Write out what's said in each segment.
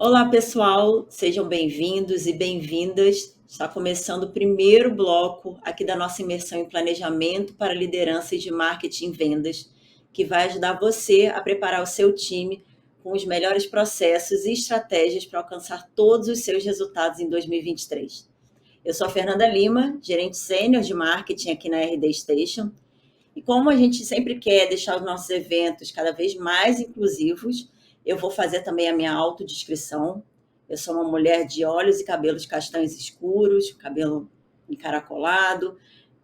Olá, pessoal, sejam bem-vindos e bem-vindas. Está começando o primeiro bloco aqui da nossa imersão em planejamento para lideranças de marketing e vendas, que vai ajudar você a preparar o seu time com os melhores processos e estratégias para alcançar todos os seus resultados em 2023. Eu sou a Fernanda Lima, gerente sênior de marketing aqui na RD Station, e como a gente sempre quer deixar os nossos eventos cada vez mais inclusivos, eu vou fazer também a minha autodescrição. Eu sou uma mulher de olhos e cabelos castanhos escuros, cabelo encaracolado,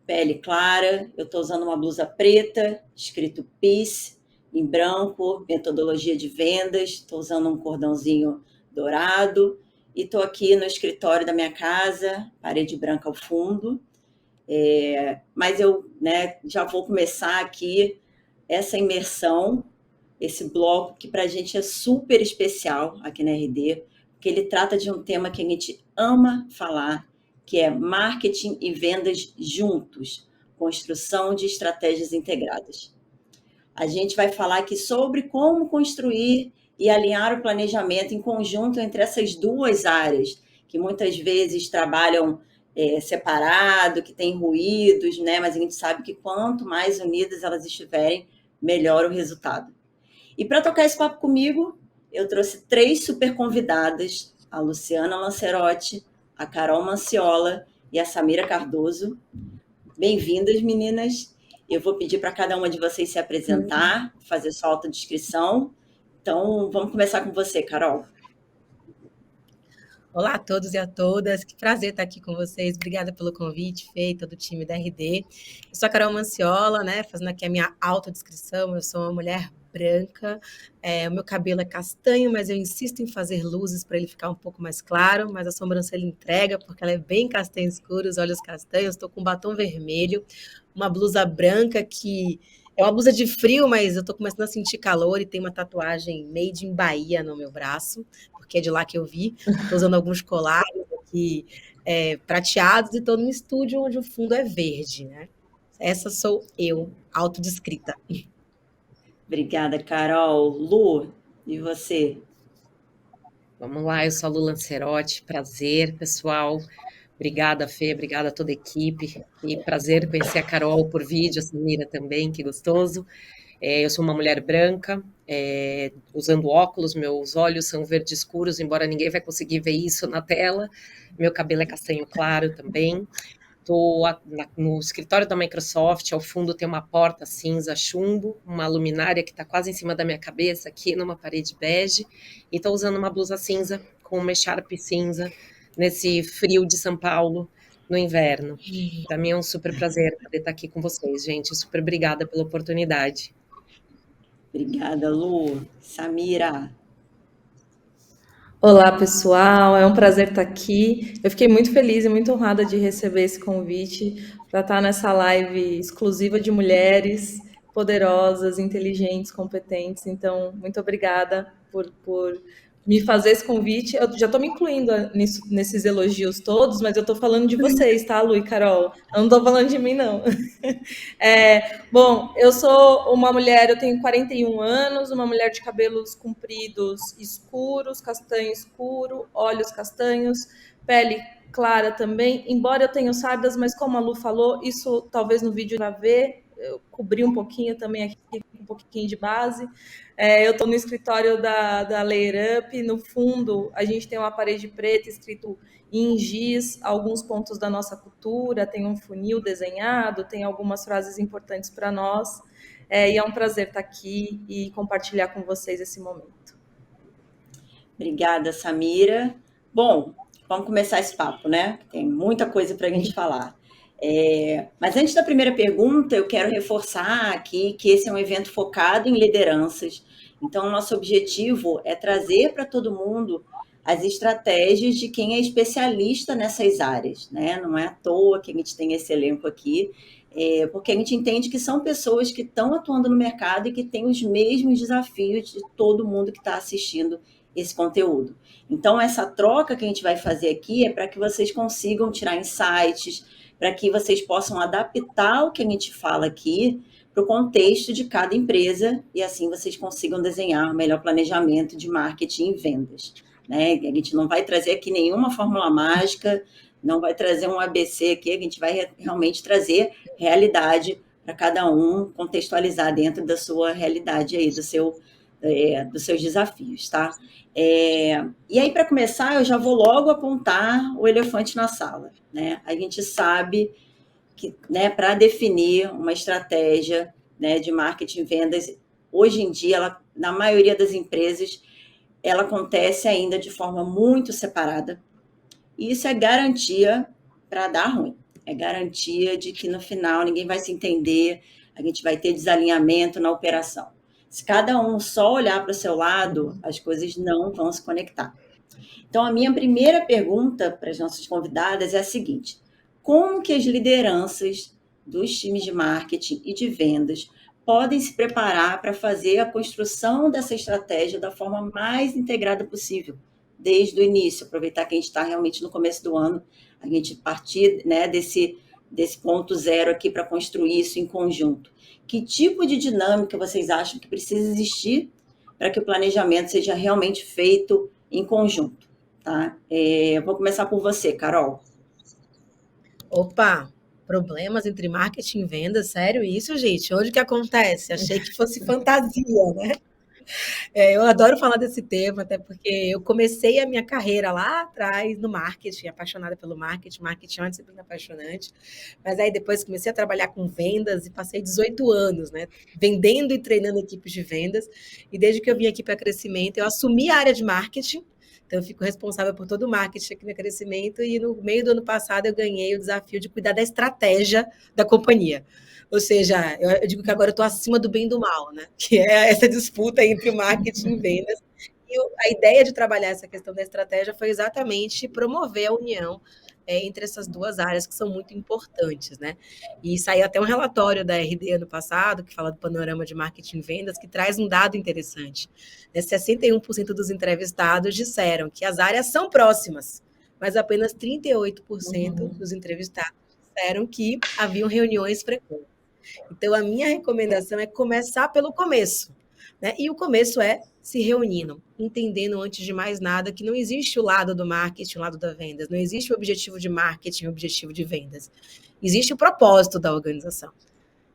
pele clara. Eu estou usando uma blusa preta, escrito Peace, em branco, metodologia de vendas. Estou usando um cordãozinho dourado. E estou aqui no escritório da minha casa, parede branca ao fundo. Mas eu já vou começar aqui essa imersão, esse bloco que para a gente é super especial aqui na RD, porque ele trata de um tema que a gente ama falar, que é marketing e vendas juntos, construção de estratégias integradas. A gente vai falar aqui sobre como construir e alinhar o planejamento em conjunto entre essas duas áreas, que muitas vezes trabalham separado, que tem ruídos, né? Mas a gente sabe que quanto mais unidas elas estiverem, melhor o resultado. E para tocar esse papo comigo, eu trouxe 3 super convidadas, a Luciana Lancerotti, a Carol Manciola e a Samira Cardoso. Bem-vindas, meninas. Eu vou pedir para cada uma de vocês se apresentar, fazer sua autodescrição. Então, vamos começar com você, Carol. Olá a todos e a todas, que prazer estar aqui com vocês. Obrigada pelo convite, Fê, e todo o time da RD. Eu sou a Carol Manciola, né, fazendo aqui a minha autodescrição. Eu sou uma mulher branca, o meu cabelo é castanho, mas eu insisto em fazer luzes para ele ficar um pouco mais claro, mas a sobrancelha entrega, porque ela é bem castanho escuro, os olhos castanhos. Estou com um batom vermelho, uma blusa branca que é uma blusa de frio, mas eu estou começando a sentir calor e tem uma tatuagem made in Bahia no meu braço, porque é de lá que eu vi. Estou usando alguns colares aqui prateados e estou num estúdio onde o fundo é verde, né? Essa sou eu, autodescrita. Obrigada, Carol. Lu, e você? Vamos lá, eu sou a Lu Lancerotti, prazer, pessoal. Obrigada, Fê, obrigada a toda a equipe. E prazer conhecer a Carol por vídeo, a Samira também, que gostoso. Eu sou uma mulher branca, usando óculos, meus olhos são verde escuros, embora ninguém vai conseguir ver isso na tela. Meu cabelo é castanho claro também. Estou no escritório da Microsoft, ao fundo tem uma porta cinza chumbo, uma luminária que está quase em cima da minha cabeça, aqui numa parede bege, e estou usando uma blusa cinza com uma echarpe cinza, nesse frio de São Paulo, no inverno. Para mim é um super prazer poder estar aqui com vocês, gente. Super obrigada pela oportunidade. Obrigada, Lu. Samira. Olá, pessoal. É um prazer estar aqui. Eu fiquei muito feliz e muito honrada de receber esse convite para estar nessa live exclusiva de mulheres poderosas, inteligentes, competentes. Então, muito obrigada por me fazer esse convite. Eu já estou me incluindo nesses elogios todos, mas eu estou falando de vocês, tá, Lu e Carol? Eu não estou falando de mim, não. Bom, eu sou uma mulher, eu tenho 41 anos, uma mulher de cabelos compridos escuros, castanho escuro, olhos castanhos, pele clara também, embora eu tenha sardas, mas como a Lu falou, isso talvez no vídeo vai ver, eu cobri um pouquinho também aqui, um pouquinho de base. Eu estou no escritório da Layer Up, no fundo a gente tem uma parede preta escrito em giz, alguns pontos da nossa cultura, tem um funil desenhado, tem algumas frases importantes para nós, e é um prazer estar aqui e compartilhar com vocês esse momento. Obrigada, Samira. Bom, vamos começar esse papo, né? Tem muita coisa para a gente falar. Mas antes da primeira pergunta, eu quero reforçar aqui que esse é um evento focado em lideranças. Então, o nosso objetivo é trazer para todo mundo as estratégias de quem é especialista nessas áreas, né? Não é à toa que a gente tem esse elenco aqui, porque a gente entende que são pessoas que estão atuando no mercado e que têm os mesmos desafios de todo mundo que está assistindo esse conteúdo. Então, essa troca que a gente vai fazer aqui é para que vocês consigam tirar insights, para que vocês possam adaptar o que a gente fala aqui para o contexto de cada empresa e assim vocês consigam desenhar o melhor planejamento de marketing e vendas. né? A gente não vai trazer aqui nenhuma fórmula mágica, não vai trazer um ABC aqui, a gente vai realmente trazer realidade para cada um, contextualizar dentro da sua realidade aí, dos seus desafios, tá? E aí, para começar, eu já vou logo apontar o elefante na sala, né? A gente sabe que, né, para definir uma estratégia, né, de marketing e vendas, hoje em dia, na maioria das empresas, ela acontece ainda de forma muito separada. E isso é garantia para dar ruim. É garantia de que no final ninguém vai se entender, a gente vai ter desalinhamento na operação. Se cada um só olhar para o seu lado, as coisas não vão se conectar. Então, a minha primeira pergunta para as nossas convidadas é a seguinte: como que as lideranças dos times de marketing e de vendas podem se preparar para fazer a construção dessa estratégia da forma mais integrada possível, desde o início? Aproveitar que a gente está realmente no começo do ano, a gente partir, né, desse ponto zero aqui para construir isso em conjunto. Que tipo de dinâmica vocês acham que precisa existir para que o planejamento seja realmente feito em conjunto? Tá? Eu vou começar por você, Carol. Opa, problemas entre marketing e vendas, sério isso, gente? Onde que acontece? Achei que fosse fantasia, né? Eu adoro falar desse tema, até porque eu comecei a minha carreira lá atrás no marketing, apaixonada pelo marketing. Marketing é uma disciplina apaixonante. Mas aí depois comecei a trabalhar com vendas e passei 18 anos, né? Vendendo e treinando equipes de vendas. E desde que eu vim aqui para crescimento, eu assumi a área de marketing. Então, eu fico responsável por todo o marketing aqui no crescimento. E no meio do ano passado, eu ganhei o desafio de cuidar da estratégia da companhia. Ou seja, eu digo que agora eu estou acima do bem e do mal, né? Que é essa disputa entre o marketing e vendas. E a ideia de trabalhar essa questão da estratégia foi exatamente promover a união entre essas duas áreas que são muito importantes, né? E saiu até um relatório da RD ano passado, que fala do panorama de marketing e vendas, que traz um dado interessante. 61% dos entrevistados disseram que as áreas são próximas, mas apenas 38% dos entrevistados disseram que haviam reuniões frequentes. Então, a minha recomendação é começar pelo começo, né? E o começo é se reunindo, entendendo antes de mais nada que não existe o lado do marketing, o lado da vendas, não existe o objetivo de marketing, o objetivo de vendas. Existe o propósito da organização.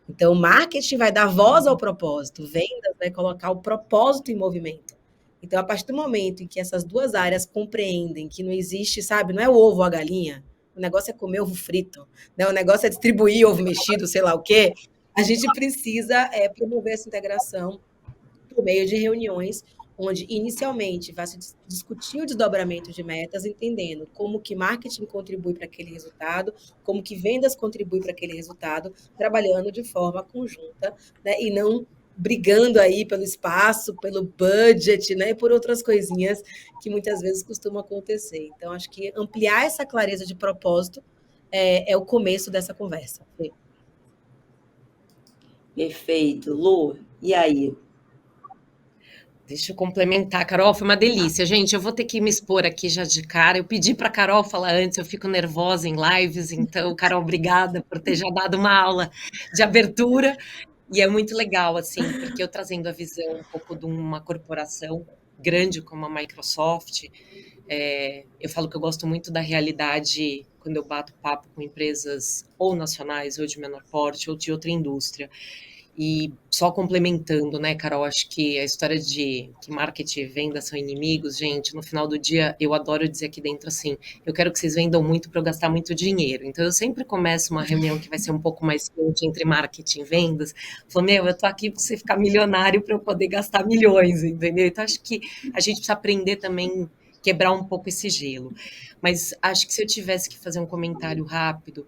Então, o marketing vai dar voz ao propósito, vendas vai colocar o propósito em movimento. Então, a partir do momento em que essas duas áreas compreendem que não existe, sabe, não é o ovo ou a galinha, o negócio é comer ovo frito, né? O negócio é distribuir ovo mexido, sei lá o quê, a gente precisa promover essa integração por meio de reuniões, onde inicialmente vai se discutir o desdobramento de metas, entendendo como que marketing contribui para aquele resultado, como que vendas contribui para aquele resultado, trabalhando de forma conjunta, né? E não brigando aí pelo espaço, pelo budget, né? E por outras coisinhas que muitas vezes costumam acontecer. Então, acho que ampliar essa clareza de propósito é o começo dessa conversa. Perfeito. Lu, e aí? Deixa eu complementar, Carol, foi uma delícia. Gente, eu vou ter que me expor aqui já de cara. Eu pedi para a Carol falar antes, eu fico nervosa em lives, então, Carol, obrigada por ter já dado uma aula de abertura. E é muito legal, assim, porque eu trazendo a visão um pouco de uma corporação grande como a Microsoft, eu falo que eu gosto muito da realidade quando eu bato papo com empresas ou nacionais, ou de menor porte, ou de outra indústria. E só complementando, né, Carol, acho que a história de que marketing e venda são inimigos, gente, no final do dia, eu adoro dizer aqui dentro assim, eu quero que vocês vendam muito para eu gastar muito dinheiro. Então, eu sempre começo uma reunião que vai ser um pouco mais quente entre marketing e vendas, falando, eu tô aqui para você ficar milionário para eu poder gastar milhões, entendeu? Então, acho que a gente precisa aprender também, quebrar um pouco esse gelo. Mas acho que se eu tivesse que fazer um comentário rápido,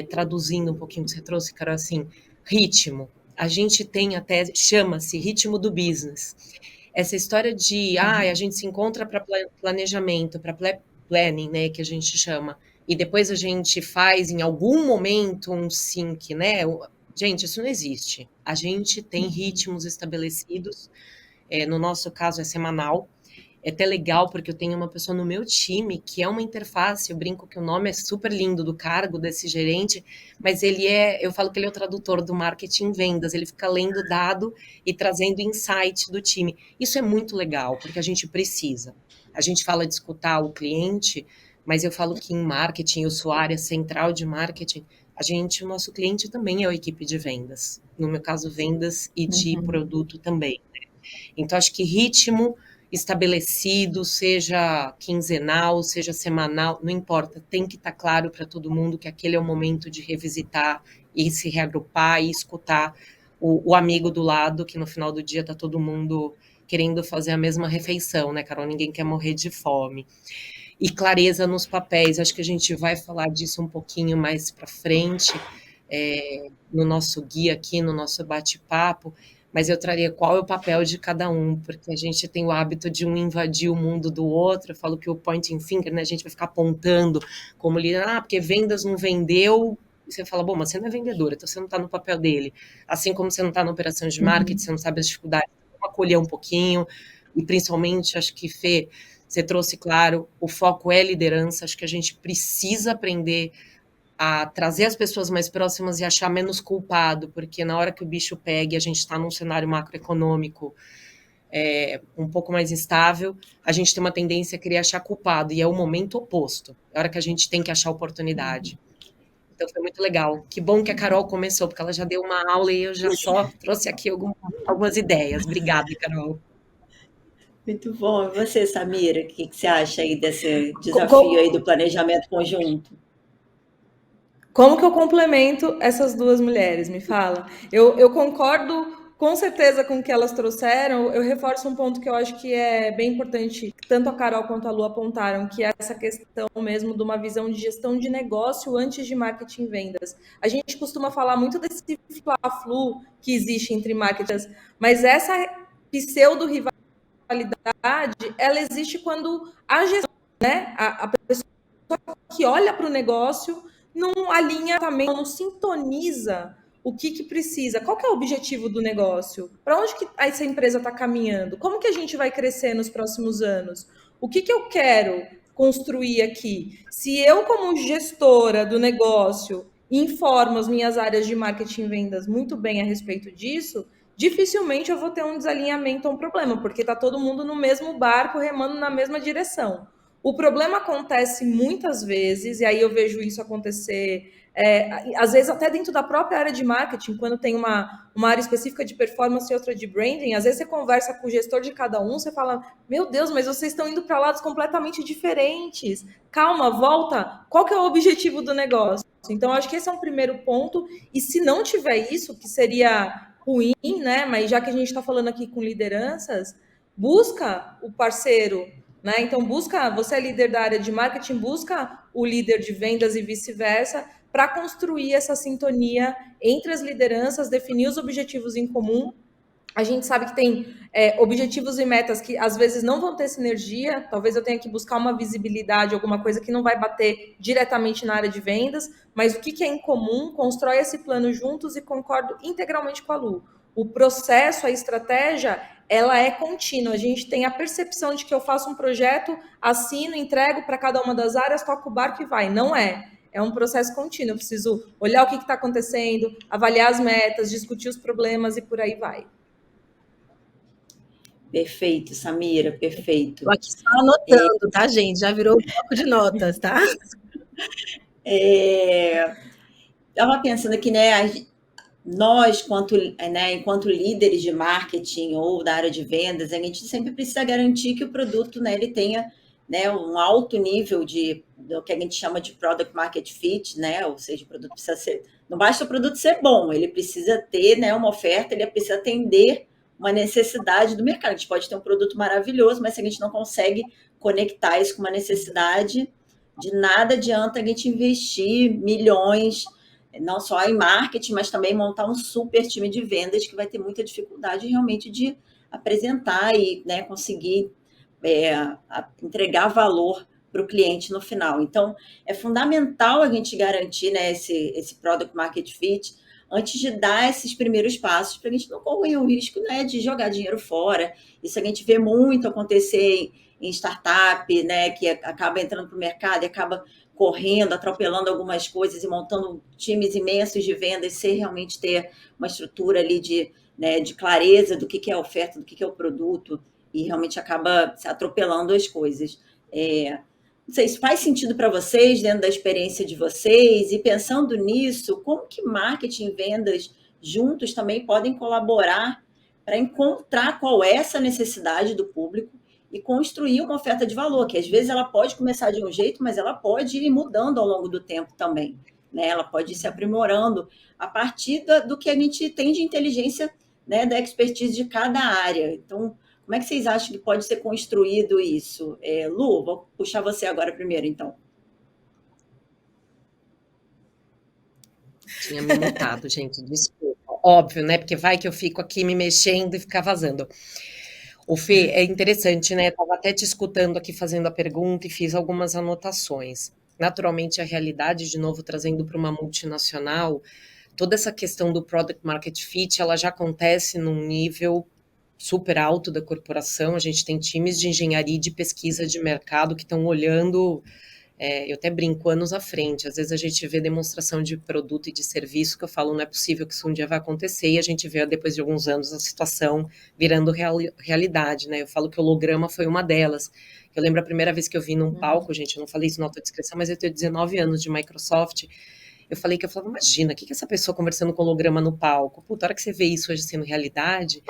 traduzindo um pouquinho o que você trouxe, Carol, assim, ritmo. A gente tem até, chama-se ritmo do business. Essa história de, a gente se encontra para planejamento, para planning, né, que a gente chama, e depois a gente faz em algum momento um sync, né? Gente, isso não existe. A gente tem ritmos estabelecidos, no nosso caso é semanal. É até legal, porque eu tenho uma pessoa no meu time que é uma interface, eu brinco que o nome é super lindo do cargo desse gerente, mas eu falo que ele é o tradutor do marketing vendas, ele fica lendo dado e trazendo insight do time. Isso é muito legal, porque a gente precisa. A gente fala de escutar o cliente, mas eu falo que em marketing, eu sou a área central de marketing, o nosso cliente também é a equipe de vendas. No meu caso, vendas e de produto também. Então, acho que ritmo estabelecido, seja quinzenal, seja semanal, não importa, tem que estar claro para todo mundo que aquele é o momento de revisitar e se reagrupar e escutar o amigo do lado, que no final do dia está todo mundo querendo fazer a mesma refeição, né, Carol? Ninguém quer morrer de fome. E clareza nos papéis, acho que a gente vai falar disso um pouquinho mais para frente, no nosso guia aqui, no nosso bate-papo, mas eu traria qual é o papel de cada um, porque a gente tem o hábito de um invadir o mundo do outro. Eu falo que o pointing finger, né, a gente vai ficar apontando como líder, porque vendas não vendeu, e você fala, bom, mas você não é vendedora, então você não está no papel dele. Assim como você não está na operação de marketing, você não sabe as dificuldades, vamos acolher um pouquinho, e principalmente, acho que, Fê, você trouxe claro, o foco é liderança, acho que a gente precisa aprender a trazer as pessoas mais próximas e achar menos culpado, porque na hora que o bicho pega e a gente está num cenário macroeconômico um pouco mais instável, a gente tem uma tendência a querer achar culpado, e é o momento oposto, é a hora que a gente tem que achar oportunidade. Então foi muito legal. Que bom que a Carol começou, porque ela já deu uma aula e eu já só trouxe aqui algumas ideias. Obrigada, Carol. Muito bom. E você, Samira, o que você acha aí desse desafio aí do planejamento conjunto? Como que eu complemento essas duas mulheres? Me fala. Eu concordo com certeza com o que elas trouxeram. Eu reforço um ponto que eu acho que é bem importante, que tanto a Carol quanto a Lu apontaram, que é essa questão mesmo de uma visão de gestão de negócio antes de marketing e vendas. A gente costuma falar muito desse fla-flu que existe entre marketers, mas essa pseudo-rivalidade, ela existe quando a gestão, né, a pessoa que olha para o negócio não alinha também, não sintoniza o que precisa. Qual que é o objetivo do negócio? Para onde que essa empresa está caminhando? Como que a gente vai crescer nos próximos anos? O que eu quero construir aqui? Se eu, como gestora do negócio, informo as minhas áreas de marketing e vendas muito bem a respeito disso, dificilmente eu vou ter um desalinhamento ou um problema, porque está todo mundo no mesmo barco, remando na mesma direção. O problema acontece muitas vezes, e aí eu vejo isso acontecer, às vezes até dentro da própria área de marketing, quando tem uma área específica de performance e outra de branding, às vezes você conversa com o gestor de cada um, você fala, meu Deus, mas vocês estão indo para lados completamente diferentes. Calma, volta. Qual que é o objetivo do negócio? Então, acho que esse é um primeiro ponto, e se não tiver isso, que seria ruim, né? Mas já que a gente está falando aqui com lideranças, busca o parceiro, né? Então, você é líder da área de marketing, busca o líder de vendas e vice-versa, para construir essa sintonia entre as lideranças, definir os objetivos em comum. A gente sabe que tem objetivos e metas que às vezes não vão ter sinergia, talvez eu tenha que buscar uma visibilidade, alguma coisa que não vai bater diretamente na área de vendas, mas o que é em comum, constrói esse plano juntos, e concordo integralmente com a Lu. O processo, a estratégia, ela é contínua. A gente tem a percepção de que eu faço um projeto, assino, entrego para cada uma das áreas, toco o barco e vai. Não é. É um processo contínuo. Eu preciso olhar o que está acontecendo, avaliar as metas, discutir os problemas e por aí vai. Perfeito, Samira, perfeito. Estou aqui só anotando, tá, gente? Já virou um bloco de notas, tá? Estava pensando aqui, né? Nós, enquanto líderes de marketing ou da área de vendas, a gente sempre precisa garantir que o produto, né, ele tenha, né, um alto nível do que a gente chama de product market fit, né? Ou seja, o produto precisa ser, não basta o produto ser bom, ele precisa ter, né, uma oferta, ele precisa atender uma necessidade do mercado. A gente pode ter um produto maravilhoso, mas se a gente não consegue conectar isso com uma necessidade, de nada adianta a gente investir milhões, não só em marketing, mas também montar um super time de vendas que vai ter muita dificuldade realmente de apresentar e, né, conseguir entregar valor para o cliente no final. Então, é fundamental a gente garantir, né, esse product market fit antes de dar esses primeiros passos, para a gente não correr o risco, né, de jogar dinheiro fora. Isso a gente vê muito acontecer em startup, né, que acaba entrando para o mercado e acaba correndo, atropelando algumas coisas e montando times imensos de vendas sem realmente ter uma estrutura ali de clareza do que é a oferta, do que é o produto e realmente acaba se atropelando as coisas. Não sei se faz sentido para vocês, dentro da experiência de vocês, e pensando nisso, como que marketing e vendas juntos também podem colaborar para encontrar qual é essa necessidade do público e construir uma oferta de valor, que às vezes ela pode começar de um jeito, mas ela pode ir mudando ao longo do tempo também, né? Ela pode ir se aprimorando a partir do que a gente tem de inteligência, né, da expertise de cada área. Então, como é que vocês acham que pode ser construído isso? Lu, vou puxar você agora primeiro, então. Tinha me mutado, gente, desculpa. Óbvio, né? Porque vai que eu fico aqui me mexendo e ficar vazando. O Fê, é interessante, né? Estava até te escutando aqui fazendo a pergunta e fiz algumas anotações. Naturalmente, a realidade, de novo, trazendo para uma multinacional, toda essa questão do Product Market Fit, ela já acontece num nível super alto da corporação. A gente tem times de engenharia e de pesquisa de mercado que estão olhando, eu até brinco, anos à frente. Às vezes a gente vê demonstração de produto e de serviço que eu falo, não é possível que isso um dia vai acontecer, e a gente vê depois de alguns anos a situação virando realidade, né? Eu falo que o holograma foi uma delas. Eu lembro a primeira vez que eu vi num palco, gente, eu não falei isso na autodescrição, mas eu tenho 19 anos de Microsoft. Eu falava, imagina, o que essa pessoa conversando com holograma no palco? Puta, a hora que você vê isso hoje sendo realidade,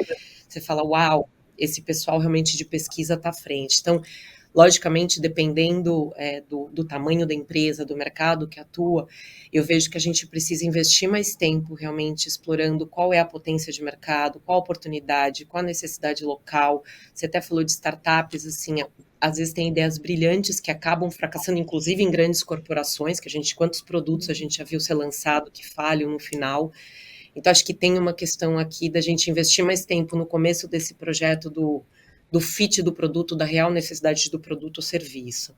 você fala, uau, esse pessoal realmente de pesquisa está à frente. Então, logicamente, dependendo do tamanho da empresa, do mercado que atua, eu vejo que a gente precisa investir mais tempo realmente explorando qual é a potência de mercado, qual a oportunidade, qual a necessidade local. Você até falou de startups, assim, às vezes tem ideias brilhantes que acabam fracassando, inclusive em grandes corporações, que quantos produtos a gente já viu ser lançado que falham no final. Então, acho que tem uma questão aqui da gente investir mais tempo no começo desse projeto do fit do produto, da real necessidade do produto ou serviço.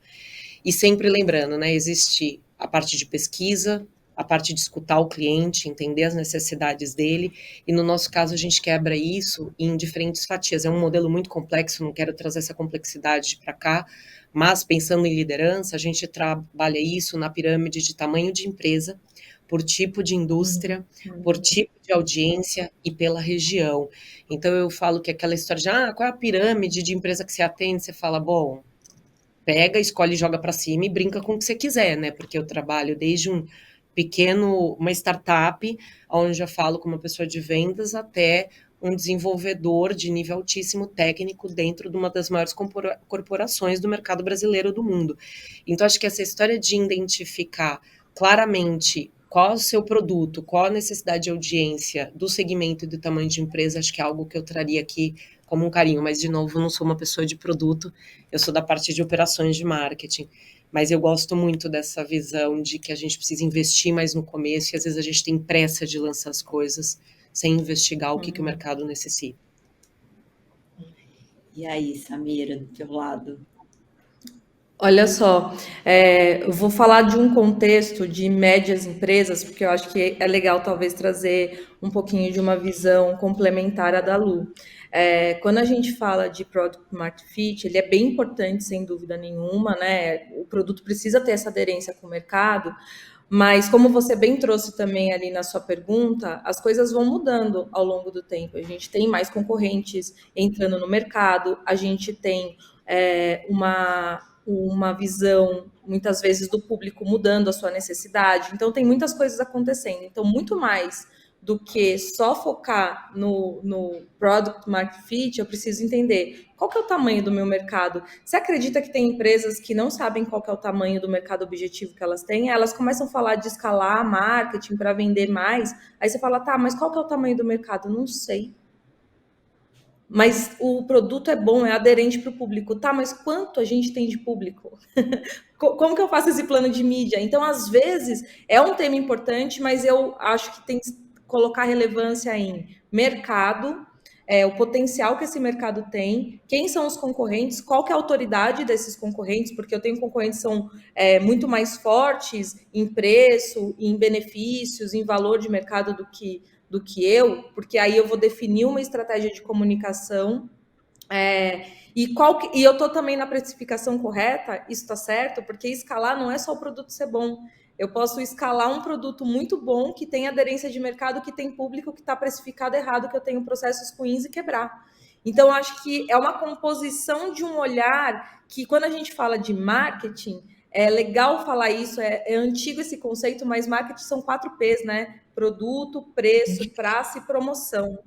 E sempre lembrando, né, existe a parte de pesquisa, a parte de escutar o cliente, entender as necessidades dele, e no nosso caso a gente quebra isso em diferentes fatias. É um modelo muito complexo, não quero trazer essa complexidade para cá, mas pensando em liderança, a gente trabalha isso na pirâmide de tamanho de empresa, por tipo de indústria, por tipo de audiência e pela região. Então eu falo que aquela história de qual é a pirâmide de empresa que você atende, você fala, bom, pega, escolhe, joga para cima e brinca com o que você quiser, né? Porque eu trabalho desde uma startup, onde eu falo com uma pessoa de vendas, até um desenvolvedor de nível altíssimo técnico dentro de uma das maiores corporações do mercado brasileiro do mundo. Então acho que essa história de identificar claramente qual é o seu produto, qual a necessidade de audiência do segmento e do tamanho de empresa, acho que é algo que eu traria aqui como um carinho, mas de novo, eu não sou uma pessoa de produto, eu sou da parte de operações de marketing, mas eu gosto muito dessa visão de que a gente precisa investir mais no começo, e às vezes a gente tem pressa de lançar as coisas, sem investigar o que o mercado necessita. E aí, Samira, do teu lado? Olha só, eu vou falar de um contexto de médias empresas, porque eu acho que é legal talvez trazer um pouquinho de uma visão complementar à da Lu. Quando a gente fala de Product Market Fit, ele é bem importante, sem dúvida nenhuma, né? O produto precisa ter essa aderência com o mercado, mas como você bem trouxe também ali na sua pergunta, as coisas vão mudando ao longo do tempo. A gente tem mais concorrentes entrando no mercado, a gente tem uma visão, muitas vezes, do público mudando a sua necessidade. Então, tem muitas coisas acontecendo. Então, muito mais do que só focar no Product Market Fit, eu preciso entender qual que é o tamanho do meu mercado. Você acredita que tem empresas que não sabem qual que é o tamanho do mercado objetivo que elas têm? Elas começam a falar de escalar marketing para vender mais. Aí você fala, tá, mas qual que é o tamanho do mercado? Não sei. Mas o produto é bom, é aderente para o público. Tá, mas quanto a gente tem de público? Como que eu faço esse plano de mídia? Então, às vezes, é um tema importante, mas eu acho que tem que colocar relevância em mercado, o potencial que esse mercado tem, quem são os concorrentes, qual que é a autoridade desses concorrentes, porque eu tenho concorrentes que são muito mais fortes em preço, em benefícios, em valor de mercado do que eu, porque aí eu vou definir uma estratégia de comunicação, e eu estou também na precificação correta, isso está certo, porque escalar não é só o produto ser bom. Eu posso escalar um produto muito bom, que tem aderência de mercado, que tem público, que está precificado errado, que eu tenho processos ruins e quebrar. Então, eu acho que é uma composição de um olhar que, quando a gente fala de marketing, é legal falar isso, é antigo esse conceito, mas marketing são 4 P's, né? Produto, preço, praça e promoção.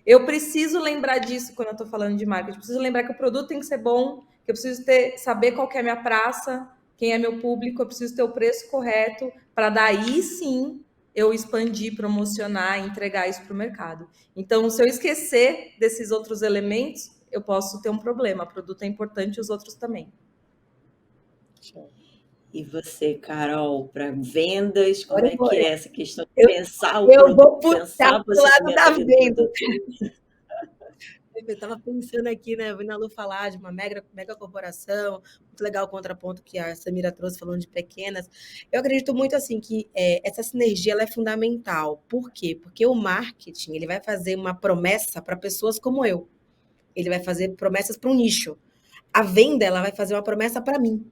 Eu preciso lembrar disso quando eu estou falando de marketing. Eu preciso lembrar que o produto tem que ser bom, que eu preciso saber qual que é a minha praça, quem é meu público, eu preciso ter o preço correto, para daí sim eu expandir, promocionar, entregar isso para o mercado. Então, se eu esquecer desses outros elementos, eu posso ter um problema. O produto é importante, os outros também. E você, Carol, para vendas, como Agora é que é essa questão de eu, pensar o eu produto, vou puxar pensar o pro lado posicionamento da ali do venda. produto? Eu estava pensando aqui, né, ouvindo a Lu falar de uma mega corporação, muito legal o contraponto que a Samira trouxe falando de pequenas. Eu acredito muito assim que essa sinergia ela é fundamental. Por quê? Porque o marketing ele vai fazer uma promessa para pessoas como eu. Ele vai fazer promessas para um nicho. A venda ela vai fazer uma promessa para mim.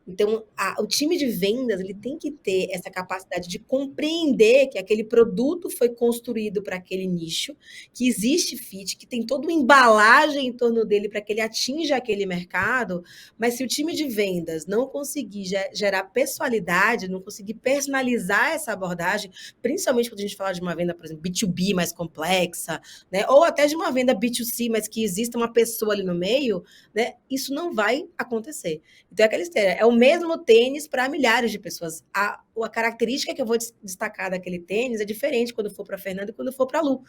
Então, o time de vendas ele tem que ter essa capacidade de compreender que aquele produto foi construído para aquele nicho, que existe fit, que tem toda uma embalagem em torno dele para que ele atinja aquele mercado, mas se o time de vendas não conseguir gerar pessoalidade, não conseguir personalizar essa abordagem, principalmente quando a gente fala de uma venda, por exemplo, B2B mais complexa, né, ou até de uma venda B2C, mas que exista uma pessoa ali no meio, né, isso não vai acontecer. Então, é aquela história, é o mesmo tênis para milhares de pessoas. A característica que eu vou destacar daquele tênis é diferente quando for para a Fernanda e quando for para a Lu.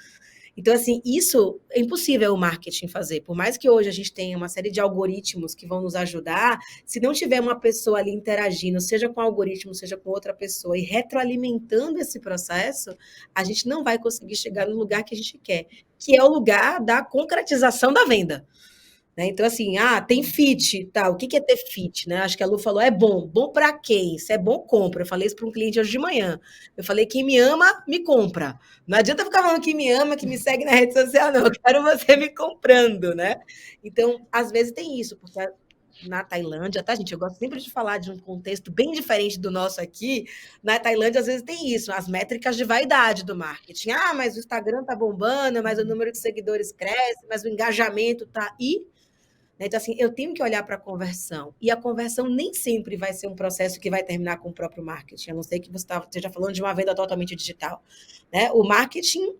Então, assim, isso é impossível o marketing fazer. Por mais que hoje a gente tenha uma série de algoritmos que vão nos ajudar, se não tiver uma pessoa ali interagindo, seja com o algoritmo, seja com outra pessoa, e retroalimentando esse processo, a gente não vai conseguir chegar no lugar que a gente quer, que é o lugar da concretização da venda. Né? Então, assim, tem fit, tá? O que é ter fit, né? Acho que a Lu falou, é bom. Bom para quem? Se é bom, compra. Eu falei isso para um cliente hoje de manhã. Eu falei, quem me ama, me compra. Não adianta ficar falando que me ama, que me segue na rede social, não. Eu quero você me comprando, né? Então, às vezes tem isso, porque na Tailândia, tá, gente? Eu gosto sempre de falar de um contexto bem diferente do nosso aqui. Na Tailândia, às vezes tem isso, as métricas de vaidade do marketing. Mas o Instagram tá bombando, mas o número de seguidores cresce, mas o engajamento tá... Então, assim, eu tenho que olhar para a conversão. E a conversão nem sempre vai ser um processo que vai terminar com o próprio marketing, a não ser que você esteja falando de uma venda totalmente digital. Né? O marketing,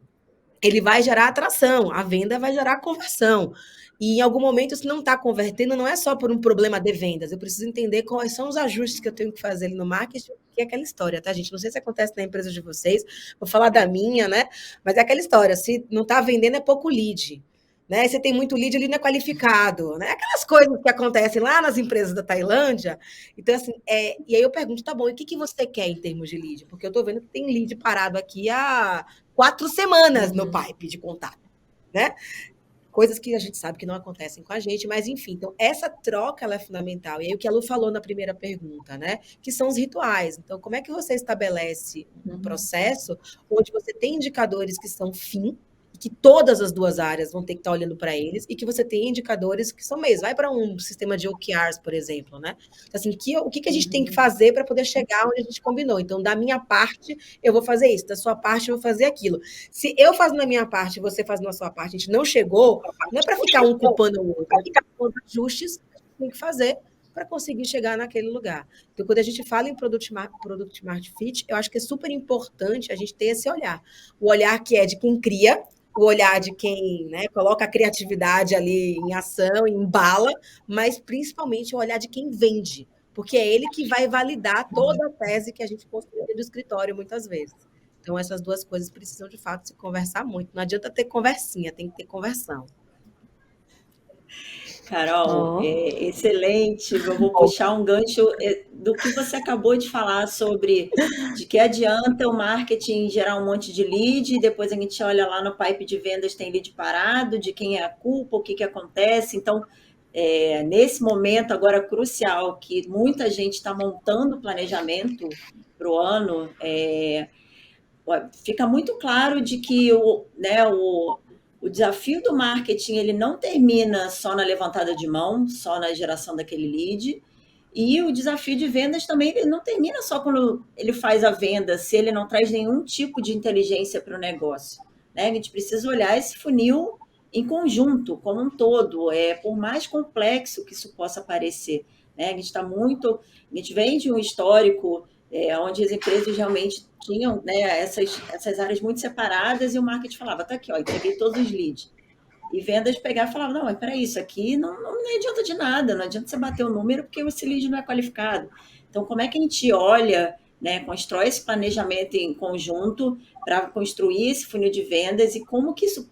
ele vai gerar atração, a venda vai gerar conversão. E em algum momento, se não está convertendo, não é só por um problema de vendas. Eu preciso entender quais são os ajustes que eu tenho que fazer ali no marketing, que é aquela história, tá, gente? Não sei se acontece na empresa de vocês, vou falar da minha, né? Mas é aquela história, se não está vendendo, é pouco lead. Né? Você tem muito lead, ele não é qualificado, né? Aquelas coisas que acontecem lá nas empresas da Tailândia. Então, assim, e aí eu pergunto, tá bom, e o que você quer em termos de lead? Porque eu estou vendo que tem lead parado aqui há 4 semanas no pipe de contato, né? Coisas que a gente sabe que não acontecem com a gente, mas enfim, então essa troca ela é fundamental. E aí o que a Lu falou na primeira pergunta, né? Que são os rituais. Então, como é que você estabelece um processo onde você tem indicadores que são fim, que todas as duas áreas vão ter que estar olhando para eles, e que você tem indicadores que são meios. Vai para um sistema de OKRs, por exemplo, né? Assim, o que a gente tem que fazer para poder chegar onde a gente combinou? Então, da minha parte, eu vou fazer isso, da sua parte, eu vou fazer aquilo. Se eu faço na minha parte e você faz na sua parte, a gente não chegou, não é para ficar um culpando o outro, é ficar com ajustes que a gente tem que fazer para conseguir chegar naquele lugar. Então, quando a gente fala em Product Market Fit, eu acho que é super importante a gente ter esse olhar. O olhar que é de quem cria, o olhar de quem, né, coloca a criatividade ali em ação, embala, mas principalmente o olhar de quem vende, porque é ele que vai validar toda a tese que a gente construiu do escritório muitas vezes. Então, essas duas coisas precisam, de fato, se conversar muito. Não adianta ter conversinha, tem que ter conversão. Carol, excelente. Eu vou puxar um gancho do que você acabou de falar sobre de que adianta o marketing gerar um monte de lead, e depois a gente olha lá no pipe de vendas, tem lead parado, de quem é a culpa, o que acontece. Então, nesse momento agora crucial, que muita gente está montando planejamento para o ano, fica muito claro de que o desafio do marketing ele não termina só na levantada de mão, só na geração daquele lead, e o desafio de vendas também ele não termina só quando ele faz a venda, se ele não traz nenhum tipo de inteligência para o negócio. Né? A gente precisa olhar esse funil em conjunto, como um todo, por mais complexo que isso possa parecer, né? A gente vem de um histórico onde as empresas realmente tinham, né, essas áreas muito separadas e o marketing falava, tá aqui, ó, entreguei todos os leads. E vendas pegar e falava, não, mas peraí, isso aqui não adianta de nada, não adianta você bater o número porque esse lead não é qualificado. Então, como é que a gente olha, né, constrói esse planejamento em conjunto para construir esse funil de vendas e como que isso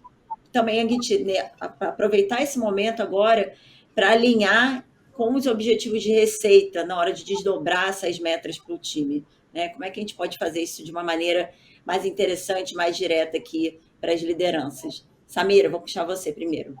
também a gente, né, aproveitar esse momento agora para alinhar com os objetivos de receita na hora de desdobrar essas metas para o time, né? Como é que a gente pode fazer isso de uma maneira mais interessante, mais direta aqui para as lideranças? Samira, vou puxar você primeiro.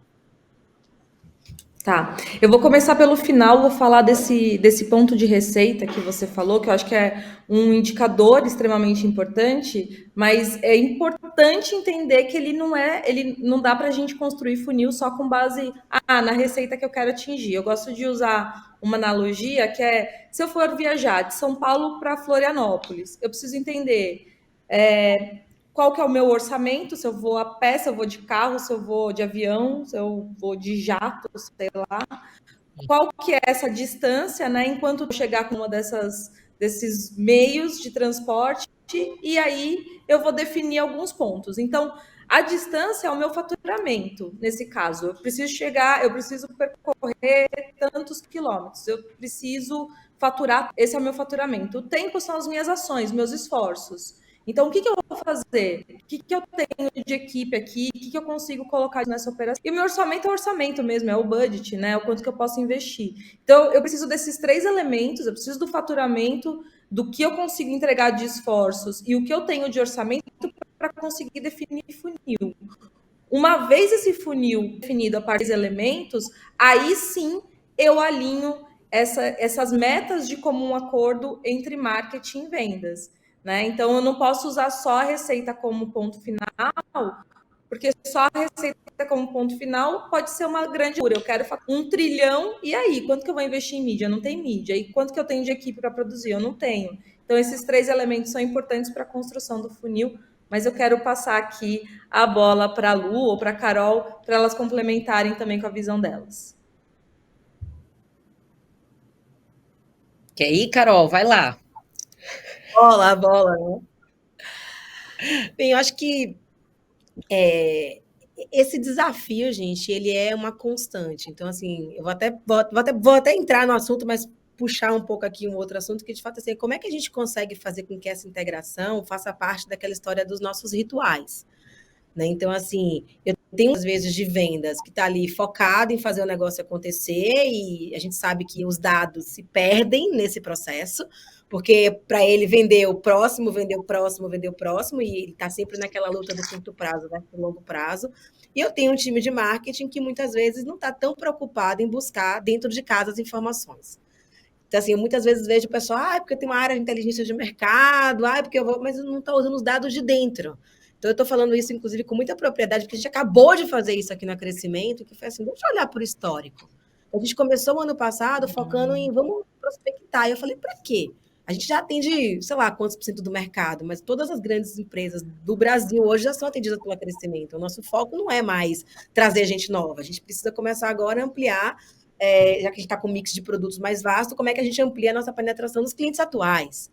Tá, eu vou começar pelo final, vou falar desse ponto de receita que você falou, que eu acho que é um indicador extremamente importante, mas é importante entender que ele não dá para a gente construir funil só com base na receita que eu quero atingir. Eu gosto de usar uma analogia que é, se eu for viajar de São Paulo para Florianópolis, eu preciso entender qual que é o meu orçamento, se eu vou a pé, se eu vou de carro, se eu vou de avião, se eu vou de jato, sei lá. Qual que é essa distância, né? Enquanto eu chegar com uma desses meios de transporte, e aí eu vou definir alguns pontos. Então, a distância é o meu faturamento, nesse caso. Eu preciso percorrer tantos quilômetros, eu preciso faturar, esse é o meu faturamento. O tempo são as minhas ações, meus esforços. Então, o que eu vou fazer? O que eu tenho de equipe aqui? O que eu consigo colocar nessa operação? E o meu orçamento é o orçamento mesmo, é o budget, né? O quanto que eu posso investir. Então, eu preciso desses 3 elementos, eu preciso do faturamento, do que eu consigo entregar de esforços e o que eu tenho de orçamento para conseguir definir funil. Uma vez esse funil definido a partir dos elementos, aí sim eu alinho essas metas de comum acordo entre marketing e vendas. Né? Então, eu não posso usar só a receita como ponto final, porque só a receita como ponto final pode ser uma grande loucura. Eu quero 1 trilhão, e aí? Quanto que eu vou investir em mídia? Eu não tenho mídia. E quanto que eu tenho de equipe para produzir? Eu não tenho. Então, esses 3 elementos são importantes para a construção do funil, mas eu quero passar aqui a bola para a Lu ou para a Carol, para elas complementarem também com a visão delas. Quer ir, Carol? Vai lá. Bola, né? Bem, eu acho que esse desafio, gente, ele é uma constante. Então, assim, eu vou até entrar no assunto, mas puxar um pouco aqui um outro assunto, que de fato, assim, como é que a gente consegue fazer com que essa integração faça parte daquela história dos nossos rituais? Né? Então, assim, eu tenho às vezes de vendas que está ali focado em fazer o negócio acontecer e a gente sabe que os dados se perdem nesse processo, porque para ele vender o próximo, e ele está sempre naquela luta do curto prazo, né, do longo prazo. E eu tenho um time de marketing que muitas vezes não está tão preocupado em buscar dentro de casa as informações. Então, assim, eu muitas vezes vejo o pessoal, porque eu tenho uma área de inteligência de mercado, porque eu vou, mas eu não estou usando os dados de dentro. Então, eu estou falando isso, inclusive, com muita propriedade, porque a gente acabou de fazer isso aqui na Crescimento, que foi assim, deixa eu olhar por histórico. A gente começou o ano passado focando em vamos prospectar. E eu falei, para quê? A gente já atende, sei lá, quantos por cento do mercado, mas todas as grandes empresas do Brasil hoje já são atendidas pela Crescimento. O nosso foco não é mais trazer gente nova. A gente precisa começar agora a ampliar, já que a gente está com um mix de produtos mais vasto, como é que a gente amplia a nossa penetração nos clientes atuais.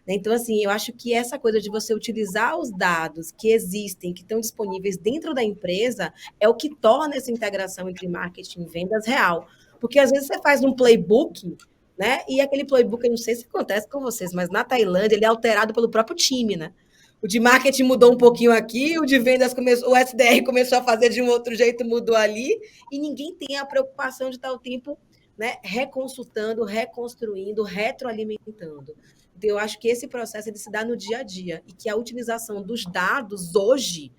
Então, assim, eu acho que essa coisa de você utilizar os dados que existem, que estão disponíveis dentro da empresa, é o que torna essa integração entre marketing e vendas real. Porque, às vezes, você faz um playbook, né? E aquele playbook, eu não sei se acontece com vocês, mas na Tailândia ele é alterado pelo próprio time, né? O de marketing mudou um pouquinho aqui, o de vendas o SDR começou a fazer de um outro jeito, mudou ali, e ninguém tem a preocupação de estar o tempo, né, reconsultando, reconstruindo, retroalimentando. Então, eu acho que esse processo ele se dá no dia a dia, e que a utilização dos dados hoje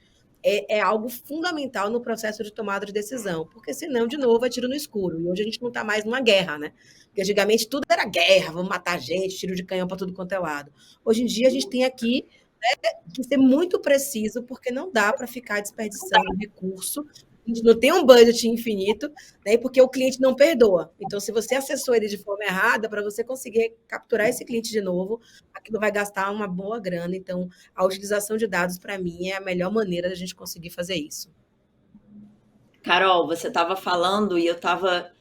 é algo fundamental no processo de tomada de decisão, porque senão, de novo, é tiro no escuro. E hoje a gente não está mais numa guerra, né? Porque antigamente tudo era guerra, vamos matar gente, tiro de canhão para tudo quanto é lado. Hoje em dia a gente tem aqui que ser muito preciso, porque não dá para ficar desperdiçando recurso. A gente não tem um budget infinito, né? Porque o cliente não perdoa. Então, se você acessou ele de forma errada, para você conseguir capturar esse cliente de novo, aquilo vai gastar uma boa grana. Então, a utilização de dados, para mim, é a melhor maneira da gente conseguir fazer isso. Carol, você estava falando e eu estava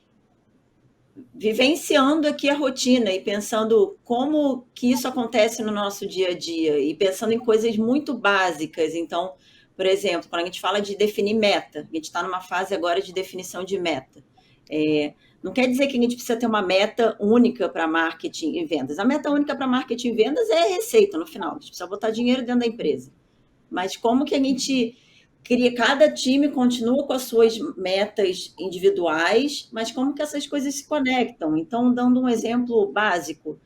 vivenciando aqui a rotina e pensando como que isso acontece no nosso dia a dia e pensando em coisas muito básicas. Então, por exemplo, quando a gente fala de definir meta, a gente está numa fase agora de definição de meta. Não quer dizer que a gente precisa ter uma meta única para marketing e vendas. A meta única para marketing e vendas é a receita no final. A gente precisa botar dinheiro dentro da empresa. Mas como que a gente cria, cada time continua com as suas metas individuais, mas como que essas coisas se conectam? Então, dando um exemplo básico,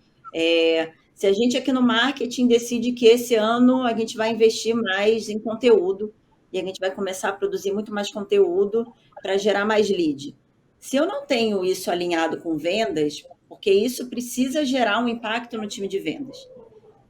se a gente aqui no marketing decide que esse ano a gente vai investir mais em conteúdo e a gente vai começar a produzir muito mais conteúdo para gerar mais lead. Se eu não tenho isso alinhado com vendas, porque isso precisa gerar um impacto no time de vendas.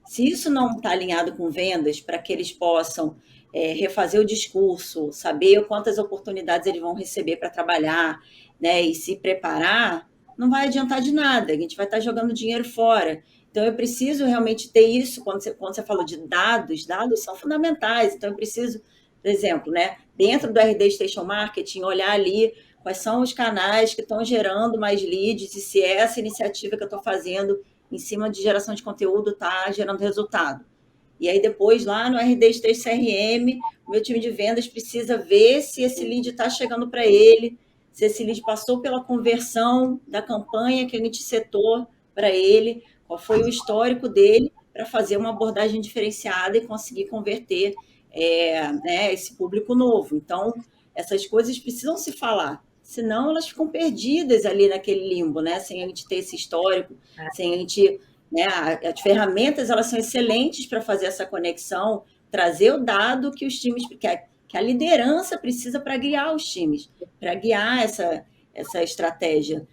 Se isso não está alinhado com vendas, para que eles possam refazer o discurso, saber quantas oportunidades eles vão receber para trabalhar, né, e se preparar, não vai adiantar de nada, a gente vai estar jogando dinheiro fora. Então, eu preciso realmente ter isso, quando você falou de dados são fundamentais, então eu preciso, por exemplo, né, dentro do RD Station Marketing, olhar ali quais são os canais que estão gerando mais leads e se essa iniciativa que eu estou fazendo em cima de geração de conteúdo está gerando resultado. E aí depois, lá no RD Stage CRM, o meu time de vendas precisa ver se esse lead está chegando para ele, se esse lead passou pela conversão da campanha que a gente setou para ele, qual foi o histórico dele, para fazer uma abordagem diferenciada e conseguir converter né, esse público novo. Então, essas coisas precisam se falar, senão elas ficam perdidas ali naquele limbo, né? Sem a gente ter esse histórico, sem a gente... Né? As ferramentas elas são excelentes para fazer essa conexão, trazer o dado que os times, que a liderança precisa para guiar os times, para guiar essa estratégia.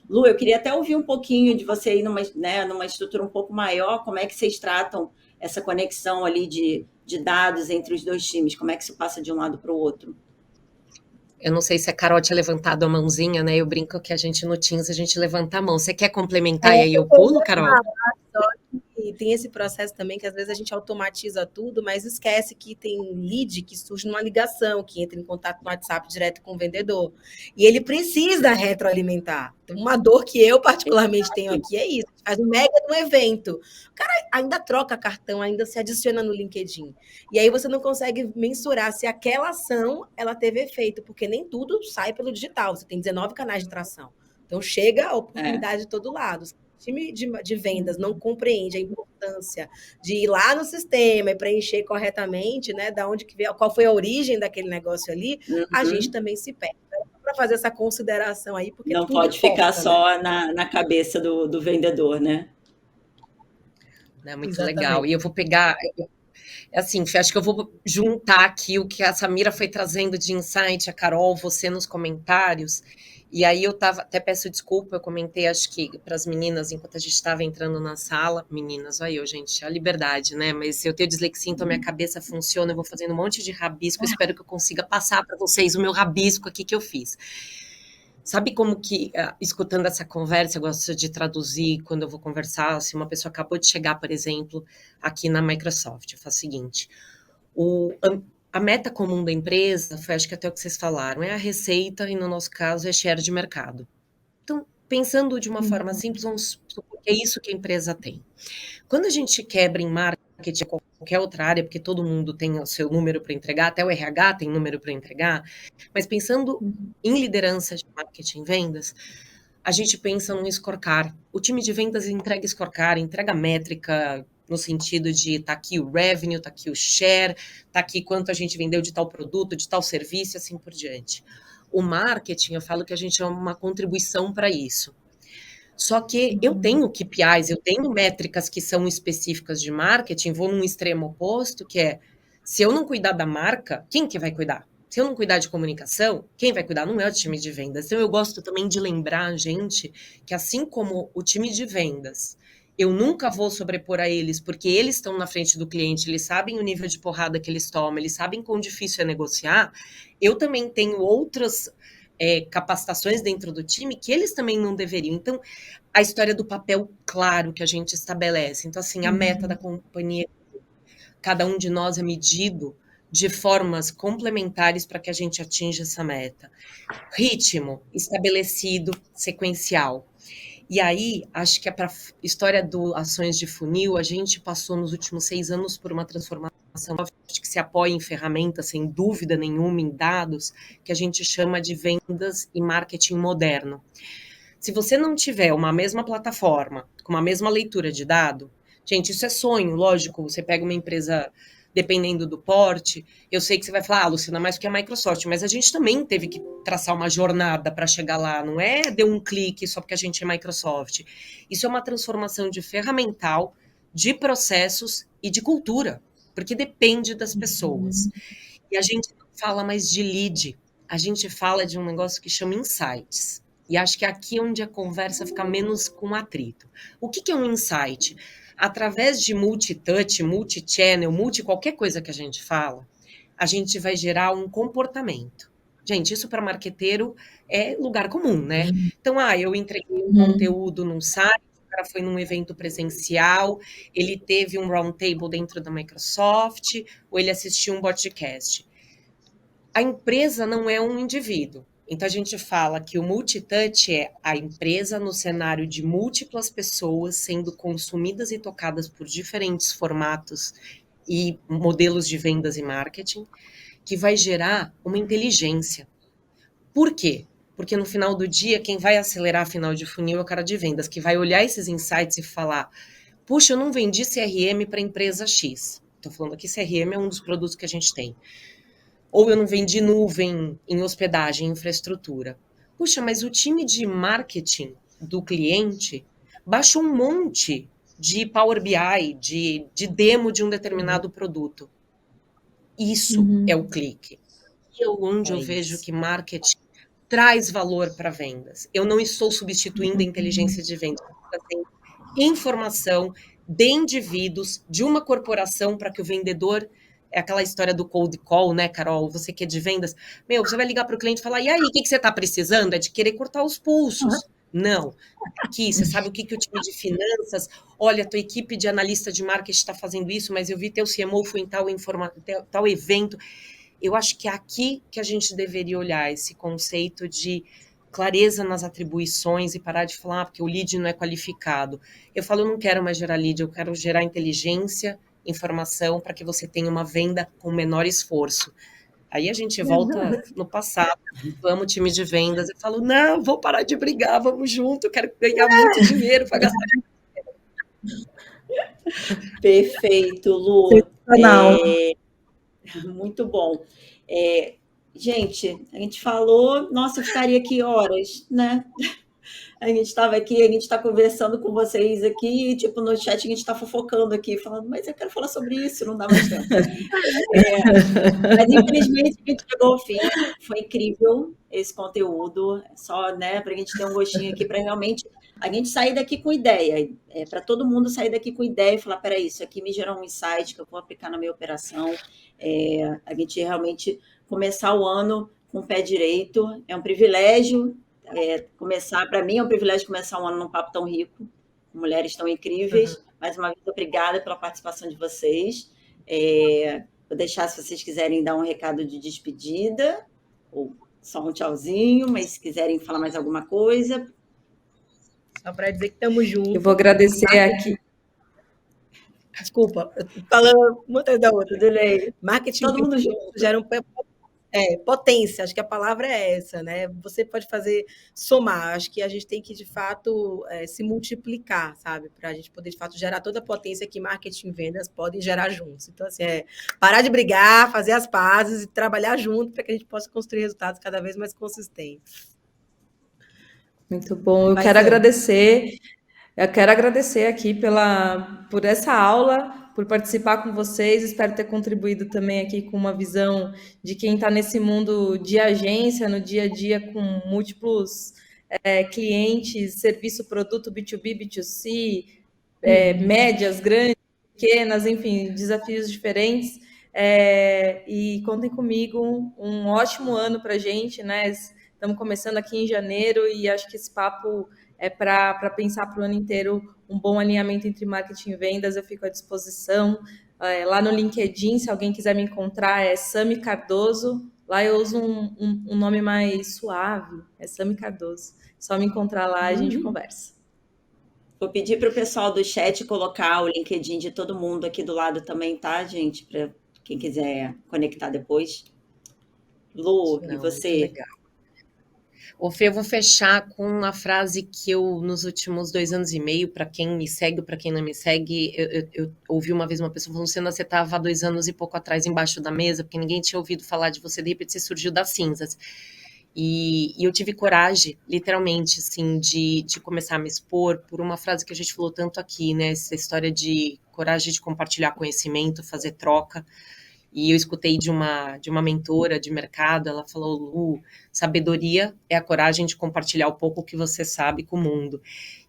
Lu, eu queria até ouvir um pouquinho de você aí numa estrutura um pouco maior, como é que vocês tratam essa conexão ali de dados entre os dois times, como é que se passa de um lado para o outro? Eu não sei se a Carol tinha levantado a mãozinha, né? Eu brinco que a gente no Teams, a gente levanta a mão. Você quer complementar e aí eu pulo, Carol? E tem esse processo também que às vezes a gente automatiza tudo, mas esquece que tem lead que surge numa ligação, que entra em contato no WhatsApp direto com o vendedor. E ele precisa retroalimentar. Uma dor que eu particularmente tenho aqui é isso. Faz um mega de um evento. O cara ainda troca cartão, ainda se adiciona no LinkedIn. E aí você não consegue mensurar se aquela ação ela teve efeito, porque nem tudo sai pelo digital. Você tem 19 canais de tração. Então chega a oportunidade de todo lado. O time de vendas não compreende a importância de ir lá no sistema e preencher corretamente, né? Da onde que veio, qual foi a origem daquele negócio ali, a gente também se perde. Para fazer essa consideração aí, porque não tudo pode ficar importa, só né? na cabeça do vendedor, né? É muito Exatamente. legal. E eu vou pegar, assim, acho que eu vou juntar aqui o que a Samira foi trazendo de insight, a Carol, você nos comentários. E aí eu até peço desculpa, eu comentei, acho que para as meninas, enquanto a gente estava entrando na sala, meninas, olha eu, gente, a liberdade, né? Mas eu tenho dislexia, então minha cabeça funciona, eu vou fazendo um monte de rabisco, espero que eu consiga passar para vocês o meu rabisco aqui que eu fiz. Sabe como que, escutando essa conversa, eu gosto de traduzir quando eu vou conversar, se uma pessoa acabou de chegar, por exemplo, aqui na Microsoft, eu faço o seguinte, a meta comum da empresa, foi acho que até o que vocês falaram, é a receita e no nosso caso é share de mercado. Então, pensando de uma forma simples, vamos supor que é isso que a empresa tem. Quando a gente quebra em marketing, qualquer outra área, porque todo mundo tem o seu número para entregar, até o RH tem número para entregar, mas pensando em liderança de marketing e vendas, a gente pensa num scorecard. O time de vendas entrega scorecard, entrega métrica, no sentido de tá aqui o revenue, tá aqui o share, tá aqui quanto a gente vendeu de tal produto, de tal serviço, assim por diante. O marketing, eu falo que a gente é uma contribuição para isso. Só que eu tenho KPIs, eu tenho métricas que são específicas de marketing, vou num extremo oposto, que é, se eu não cuidar da marca, quem que vai cuidar? Se eu não cuidar de comunicação, quem vai cuidar? Não é o time de vendas. Então, eu gosto também de lembrar, gente, que assim como o time de vendas, eu nunca vou sobrepor a eles, porque eles estão na frente do cliente, eles sabem o nível de porrada que eles tomam, eles sabem quão difícil é negociar. Eu também tenho outras capacitações dentro do time que eles também não deveriam. Então, a história do papel claro que a gente estabelece. Então, assim, a meta da companhia, cada um de nós é medido de formas complementares para que a gente atinja essa meta. Ritmo estabelecido, sequencial. E aí, acho que para a história do ações de funil, a gente passou nos últimos 6 anos por uma transformação que se apoia em ferramentas, sem dúvida nenhuma, em dados, que a gente chama de vendas e marketing moderno. Se você não tiver uma mesma plataforma, com uma mesma leitura de dado, gente, isso é sonho, lógico, você pega uma empresa, dependendo do porte, eu sei que você vai falar, Luciana, mais porque é a Microsoft, mas a gente também teve que traçar uma jornada para chegar lá, não é deu um clique só porque a gente é Microsoft. Isso é uma transformação de ferramental, de processos e de cultura, porque depende das pessoas. E a gente não fala mais de lead, a gente fala de um negócio que chama insights. E acho que aqui é onde a conversa fica menos com atrito. O que é um insight? Através de multi-touch, multi-channel, qualquer coisa que a gente fala, a gente vai gerar um comportamento. Gente, isso para marqueteiro é lugar comum, né? Então, eu entreguei um conteúdo num site, o cara foi num evento presencial, ele teve um roundtable dentro da Microsoft, ou ele assistiu um podcast. A empresa não é um indivíduo. Então, a gente fala que o multitouch é a empresa no cenário de múltiplas pessoas sendo consumidas e tocadas por diferentes formatos e modelos de vendas e marketing, que vai gerar uma inteligência. Por quê? Porque no final do dia, quem vai acelerar a final de funil é o cara de vendas, que vai olhar esses insights e falar, puxa, eu não vendi CRM para a empresa X. Estou falando aqui, CRM é um dos produtos que a gente tem. Ou eu não vendi nuvem em hospedagem, infraestrutura. Puxa, mas o time de marketing do cliente baixou um monte de Power BI, de demo de um determinado produto. Isso é o clique. E é onde eu vejo que marketing traz valor para vendas. Eu não estou substituindo a inteligência de vendas, estou trazendo informação de indivíduos, de uma corporação, para que o vendedor... É aquela história do cold call, né, Carol? Você que é de vendas. Você vai ligar para o cliente e falar, e aí, o que você está precisando? É de querer cortar os pulsos. Não. Aqui, você sabe o que o time de finanças... Olha, a tua equipe de analista de marketing está fazendo isso, mas eu vi teu CMO foi em tal evento. Eu acho que é aqui que a gente deveria olhar esse conceito de clareza nas atribuições e parar de falar porque o lead não é qualificado. Eu falo, eu não quero mais gerar lead, eu quero gerar inteligência, informação para que você tenha uma venda com menor esforço. Aí a gente volta no passado, amo time de vendas, eu falo, não, vou parar de brigar, vamos junto, eu quero ganhar muito dinheiro para gastar. Perfeito, Lu. Muito bom. Gente, a gente falou, nossa, eu ficaria aqui horas, né? A gente estava aqui, a gente está conversando com vocês aqui, tipo, no chat a gente está fofocando aqui, falando, mas eu quero falar sobre isso, não dá mais tempo. Mas infelizmente a gente chegou ao fim, foi incrível esse conteúdo, só, né, para a gente ter um gostinho aqui, para realmente a gente sair daqui com ideia, para todo mundo sair daqui com ideia e falar, peraí, isso aqui me gerou um insight que eu vou aplicar na minha operação, a gente realmente começar o ano com o pé direito, é um privilégio, começar, para mim é um privilégio começar um ano num papo tão rico, mulheres tão incríveis. Mais uma vez, obrigada pela participação de vocês. Vou deixar, se vocês quiserem dar um recado de despedida, ou só um tchauzinho, mas se quiserem falar mais alguma coisa. Só para dizer que estamos juntos. Eu vou agradecer aqui. Desculpa, falando uma atrás da outra. Marketing, todo mundo junto. Gera potência, acho que a palavra é essa, né? Você pode fazer somar, acho que a gente tem que, de fato, se multiplicar, sabe? Para a gente poder, de fato, gerar toda a potência que marketing e vendas podem gerar juntos. Então, assim, parar de brigar, fazer as pazes e trabalhar junto para que a gente possa construir resultados cada vez mais consistentes. Muito bom, eu quero agradecer aqui por essa aula, por participar com vocês, espero ter contribuído também aqui com uma visão de quem está nesse mundo de agência, no dia a dia, com múltiplos clientes, serviço, produto, B2B, B2C, médias, grandes, pequenas, enfim, desafios diferentes, e contem comigo, um ótimo ano para a gente, né? Estamos começando aqui em janeiro e acho que esse papo é para pensar para o ano inteiro um bom alinhamento entre marketing e vendas. Eu fico à disposição. Lá no LinkedIn, se alguém quiser me encontrar, é Sami Cardoso. Lá eu uso um nome mais suave, é Sami Cardoso. Só me encontrar lá, a gente conversa. Vou pedir para o pessoal do chat colocar o LinkedIn de todo mundo aqui do lado também, tá, gente? Para quem quiser conectar depois. Lu, e Não, você? muito legal. Ô, Fê, eu vou fechar com uma frase que eu, nos últimos 2 anos e meio, para quem me segue, para quem não me segue, eu ouvi uma vez uma pessoa falando, Luciana, você estava há 2 anos e pouco atrás embaixo da mesa, porque ninguém tinha ouvido falar de você, de repente você surgiu das cinzas. E eu tive coragem, literalmente, assim, de começar a me expor por uma frase que a gente falou tanto aqui, né? Essa história de coragem de compartilhar conhecimento, fazer troca. E eu escutei de uma mentora de mercado, ela falou, Lu, sabedoria é a coragem de compartilhar o pouco que você sabe com o mundo.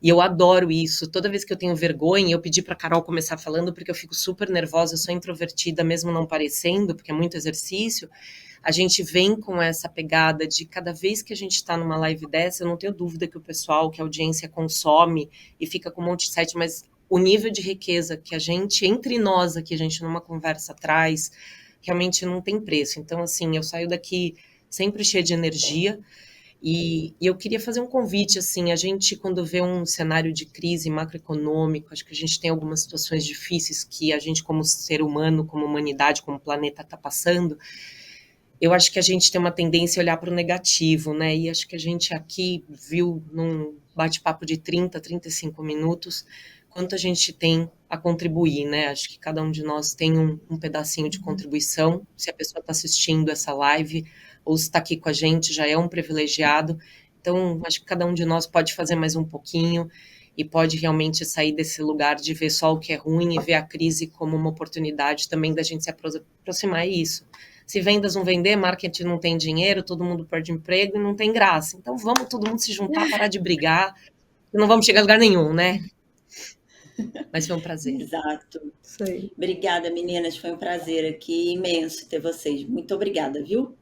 E eu adoro isso. Toda vez que eu tenho vergonha, eu pedi para Carol começar falando, porque eu fico super nervosa, eu sou introvertida, mesmo não parecendo, porque é muito exercício. A gente vem com essa pegada de cada vez que a gente está numa live dessa, eu não tenho dúvida que o pessoal, que a audiência consome e fica com um monte de site, mas o nível de riqueza que a gente, entre nós aqui, a gente numa conversa traz, realmente não tem preço. Então, assim, eu saio daqui sempre cheia de energia e eu queria fazer um convite, assim, a gente, quando vê um cenário de crise macroeconômico, acho que a gente tem algumas situações difíceis que a gente, como ser humano, como humanidade, como planeta, está passando. Eu acho que a gente tem uma tendência a olhar para o negativo, né? E acho que a gente aqui viu num bate-papo de 30, 35 minutos quanto a gente tem a contribuir, né? Acho que cada um de nós tem um pedacinho de contribuição. Se a pessoa está assistindo essa live ou está aqui com a gente, já é um privilegiado. Então, acho que cada um de nós pode fazer mais um pouquinho e pode realmente sair desse lugar de ver só o que é ruim e ver a crise como uma oportunidade também da gente se aproximar isso. Se vendas não vender, marketing não tem dinheiro, todo mundo perde emprego e não tem graça. Então vamos todo mundo se juntar, parar de brigar, e não vamos chegar a lugar nenhum, né? Mas foi um prazer. Exato. Isso aí. Obrigada, meninas. Foi um prazer aqui imenso ter vocês. Muito obrigada, viu?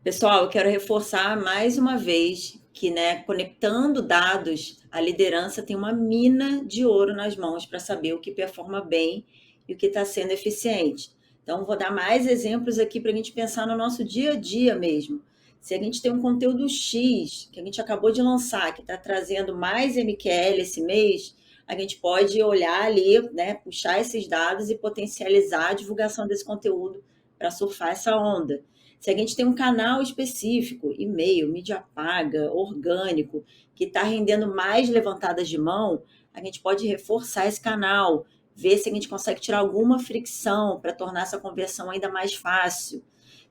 Pessoal, eu quero reforçar mais uma vez que, né, conectando dados, a liderança tem uma mina de ouro nas mãos para saber o que performa bem e o que está sendo eficiente. Então, vou dar mais exemplos aqui para a gente pensar no nosso dia a dia mesmo. Se a gente tem um conteúdo X, que a gente acabou de lançar, que está trazendo mais MQL esse mês, a gente pode olhar ali, né, puxar esses dados e potencializar a divulgação desse conteúdo para surfar essa onda. Se a gente tem um canal específico, e-mail, mídia paga, orgânico, que está rendendo mais levantadas de mão, a gente pode reforçar esse canal, ver se a gente consegue tirar alguma fricção para tornar essa conversão ainda mais fácil.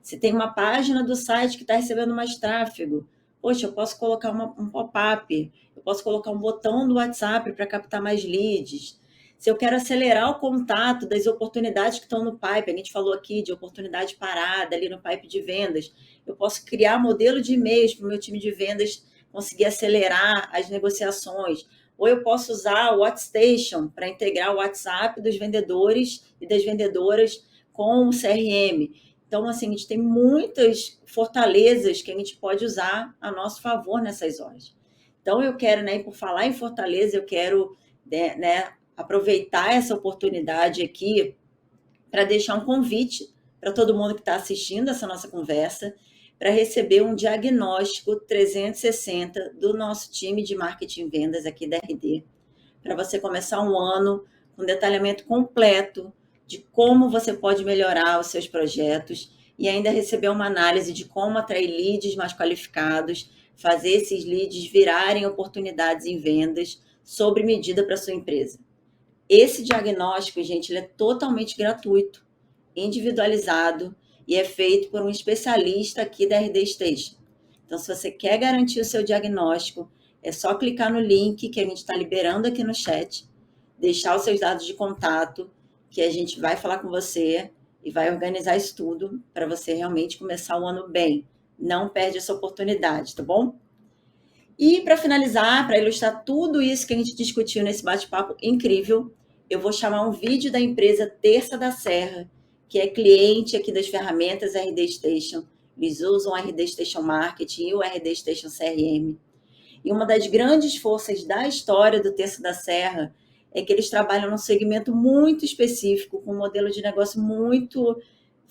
Se tem uma página do site que está recebendo mais tráfego, poxa, eu posso colocar um pop-up, eu posso colocar um botão do WhatsApp para captar mais leads. Se eu quero acelerar o contato das oportunidades que estão no pipe, a gente falou aqui de oportunidade parada ali no pipe de vendas, eu posso criar modelo de e-mails para o meu time de vendas conseguir acelerar as negociações. Ou eu posso usar o WhatsApp para integrar o WhatsApp dos vendedores e das vendedoras com o CRM. Então, assim, a gente tem muitas fortalezas que a gente pode usar a nosso favor nessas horas. Então, eu quero, né, por falar em fortaleza, eu quero, né, aproveitar essa oportunidade aqui para deixar um convite para todo mundo que está assistindo essa nossa conversa para receber um diagnóstico 360 do nosso time de marketing e vendas aqui da RD, para você começar um ano com detalhamento completo de como você pode melhorar os seus projetos e ainda receber uma análise de como atrair leads mais qualificados, fazer esses leads virarem oportunidades em vendas sob medida para a sua empresa. Esse diagnóstico, gente, ele é totalmente gratuito, individualizado e é feito por um especialista aqui da RD Station. Então, se você quer garantir o seu diagnóstico, é só clicar no link que a gente está liberando aqui no chat, deixar os seus dados de contato, que a gente vai falar com você e vai organizar isso tudo para você realmente começar o ano bem. Não perde essa oportunidade, tá bom? E para finalizar, para ilustrar tudo isso que a gente discutiu nesse bate-papo incrível, eu vou chamar um vídeo da empresa Terça da Serra, que é cliente aqui das ferramentas RD Station. Eles usam o RD Station Marketing e o RD Station CRM. E uma das grandes forças da história do Terça da Serra é que eles trabalham num segmento muito específico, com um modelo de negócio muito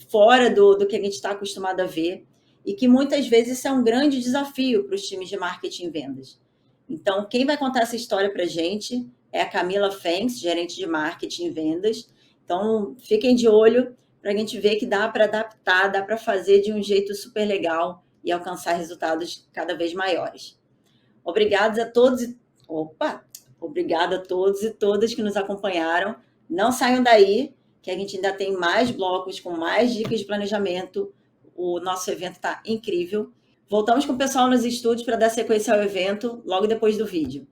fora do que a gente está acostumado a ver, e que muitas vezes isso é um grande desafio para os times de marketing e vendas. Então, quem vai contar essa história para a gente é a Camila Fengs, gerente de marketing e vendas. Então, fiquem de olho para a gente ver que dá para adaptar, dá para fazer de um jeito super legal e alcançar resultados cada vez maiores. Obrigada a todos e todas que nos acompanharam. Não saiam daí, que a gente ainda tem mais blocos com mais dicas de planejamento. O nosso evento está incrível. Voltamos com o pessoal nos estúdios para dar sequência ao evento logo depois do vídeo.